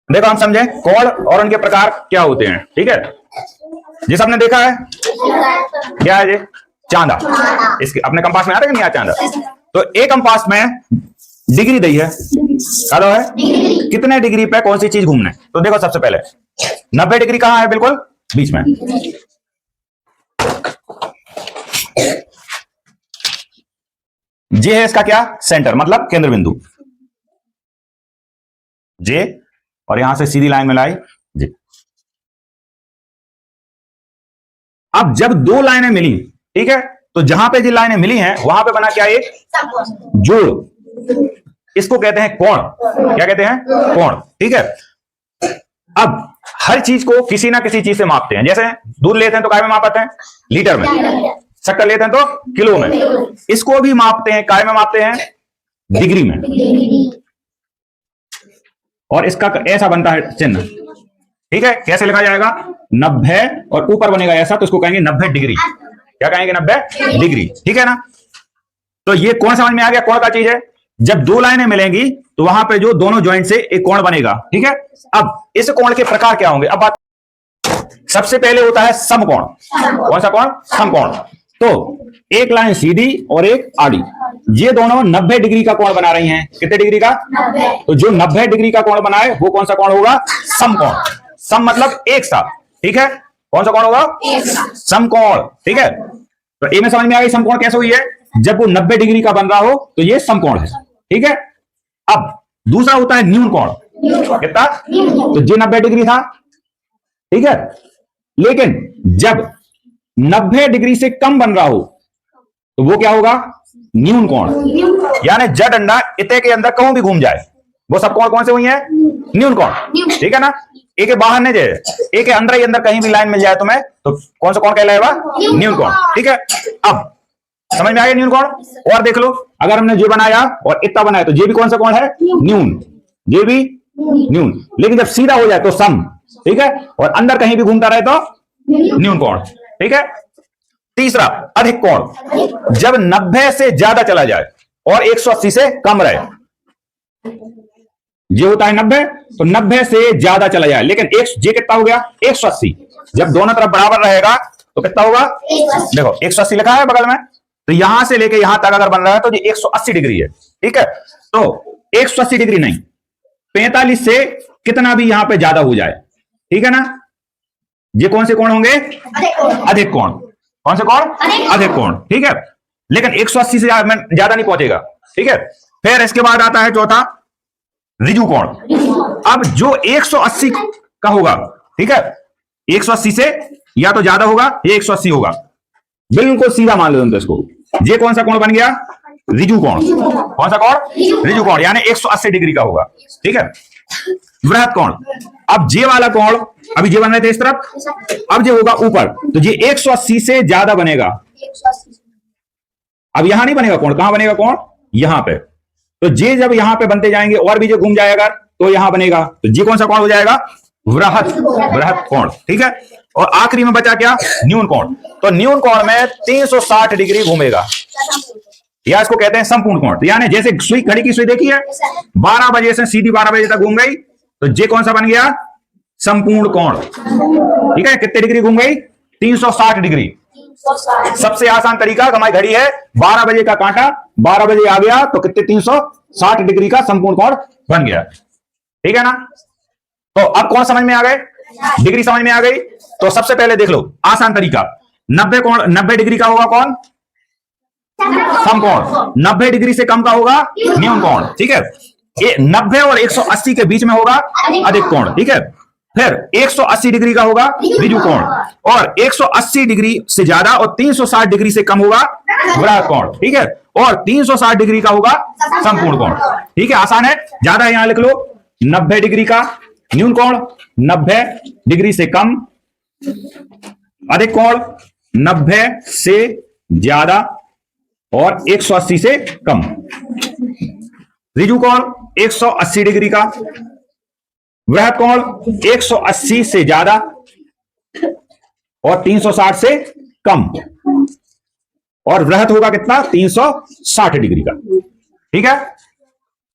देखो हम समझे कोण और उनके प्रकार क्या होते हैं, ठीक है। जिस आपने देखा है क्या है ये चांदा, इसके अपने कंपास में आ रहा है कि नहीं चांदा। तो एक कंपास में डिग्री दी है, हेलो है कितने डिग्री पे कौन सी चीज घूमना है। तो देखो सबसे पहले 90 डिग्री कहां है, बिल्कुल बीच में। जे है इसका क्या सेंटर, मतलब केंद्र बिंदु जे, और यहां से सीधी लाइन मिलाई जे। अब जब दो लाइनें मिली, ठीक है, तो जहां पे जो लाइनें मिली हैं वहां पे बना क्या एक जोड़, इसको कहते हैं कोण। क्या कहते हैं, कोण, ठीक है। अब हर चीज को किसी ना किसी चीज से मापते हैं। जैसे दूध लेते हैं तो काय में मापते हैं, लीटर में। शक्कर लेते हैं तो किलो में। इसको भी मापते हैं, काय में मापते हैं, डिग्री में। और इसका ऐसा बनता है चिन्ह, ठीक है। कैसे लिखा जाएगा, 90 और ऊपर बनेगा ऐसा, तो इसको कहेंगे 90 डिग्री। क्या कहेंगे, 90 डिग्री, ठीक है ना। तो ये कौन समझ में आ गया, कौन का चीज है। जब दो लाइनें मिलेंगी तो वहां पे जो दोनों ज्वाइंट से एक कोण बनेगा, ठीक है। अब इस कोण के प्रकार क्या होंगे, अब बात सबसे पहले होता है समकोण। कौन सा कोण, समकोण। तो एक लाइन सीधी और एक आड़ी, ये दोनों 90 डिग्री का कोण बना रही हैं। कितने डिग्री का, 90। तो जो 90 डिग्री का कोण बनाए वो कौन सा कोण होगा, समकोण। सम मतलब एक साथ, ठीक है। कौन सा कोण होगा, समकोण, ठीक है। तो ए में समझ में आ गई समकोण कैसे हुई है, जब वो 90 डिग्री का बन रहा हो तो ये समकोण है, ठीक है। अब दूसरा होता है न्यून कोण। कितना, तो ये 90 डिग्री था, ठीक है। लेकिन जब 90 डिग्री से कम बन रहा हो तो वो क्या होगा, न्यून कोण। यानी जड़ अंडा इतने के अंदर कहूं भी घूम जाए, वो सब कोण कौन से हुई है, न्यून कोण, ठीक है ना। एक के बाहर नहीं जाए, एक के अंदर ही अंदर कहीं भी लाइन मिल जाए तुम्हें, तो कौन सा कोण कहलाएगा, न्यून कोण, ठीक है। अब समझ में आ गया न्यून कोण। और देख लो, अगर हमने जे बनाया और इतना बनाया तो जे भी कौन सा कोण है, न्यून, जे भी न्यून। लेकिन जब सीधा हो जाए तो सम, ठीक है। और अंदर कहीं भी घूमता रहे तो न्यून कोण, ठीक है। तीसरा अधिक कोण, जब 90 से ज्यादा चला जाए और 180 से कम रहे। ये होता है 90, तो 90 से ज्यादा चला जाए, लेकिन एक जे कितना हो गया, 180। जब दोनों तरफ बराबर रहेगा तो कितना होगा, देखो 180 लिखा है बगल में, तो यहां से लेके यहां तक अगर बन रहा है तो ये 180 डिग्री है, ठीक है। तो 180 डिग्री नहीं, 45 से कितना भी यहां पे ज्यादा हो जाए, ठीक है ना। ये कौन से कोण होंगे, अधिक कोण। कौन से कोण, अधिक कोण, ठीक है। लेकिन 180 से ज्यादा नहीं पहुंचेगा, ठीक है। फिर इसके बाद आता है चौथा ऋजु कोण। अब जो 180 का होगा, ठीक है, 180 से या तो ज्यादा होगा या 180 होगा, बिल्कुल सीधा मान लो इसको। ये कौन सा कोण बन गया, ऋजु कोण। कौन सा कोण, ऋजु कोण, यानी 180 डिग्री का होगा, ठीक है। वृहत कोण, अब जे वाला कोण अभी जे बन रहे थे इस तरफ, अब जो होगा ऊपर, तो ये 180 से ज्यादा बनेगा। अब यहां नहीं बनेगा कोण, कहां बनेगा कोण, यहां पे। तो जे जब यहां पे बनते जाएंगे और भी जो घूम जाएगा तो यहां बनेगा, तो जे कौन सा कोण हो जाएगा, वृहत, वृहत कोण, ठीक है। और आखिरी में बचा क्या, न्यून कोण। तो न्यून कोण में 360 डिग्री घूमेगा, या इसको कहते हैं संपूर्ण कोण। यानी जैसे सुई, घड़ी की सुई देखी है, 12 बजे से सीधी 12 बजे तक घूम गई, तो जे कौन सा बन गया, संपूर्ण कोण, ठीक है। कितने डिग्री घूम गई, 360 डिग्री। सबसे आसान तरीका, हमारी घड़ी है 12 बजे का कांटा, 12 बजे आ गया तो कितने, 360 डिग्री का संपूर्ण कोण बन गया, ठीक है ना। तो अब कौन समझ में आ गए, डिग्री समझ में आ गई। तो सबसे पहले देख लो आसान तरीका, 90 कोण, 90 डिग्री का होगा कौन, समकोण। 90 डिग्री से कम का होगा न्यून कोण, ठीक है। 90 और 180 के बीच में होगा अधिक कोण, ठीक है। फिर 180 डिग्री का होगा ऋजु कोण, और 180 डिग्री से ज्यादा और 360 डिग्री से कम होगा वृहत कोण, ठीक है। और 360 डिग्री का होगा संपूर्ण कोण, ठीक है। आसान है, ज्यादा यहां लिख लो, 90 डिग्री का न्यून कोण, 90 डिग्री से कम अधिक कोण, 90 से ज्यादा और 180 से कम। ऋजु कोण 180 डिग्री का, वृहत कोण 180 से ज्यादा और 360 से कम, और वृहत होगा कितना, 360 डिग्री का, ठीक है।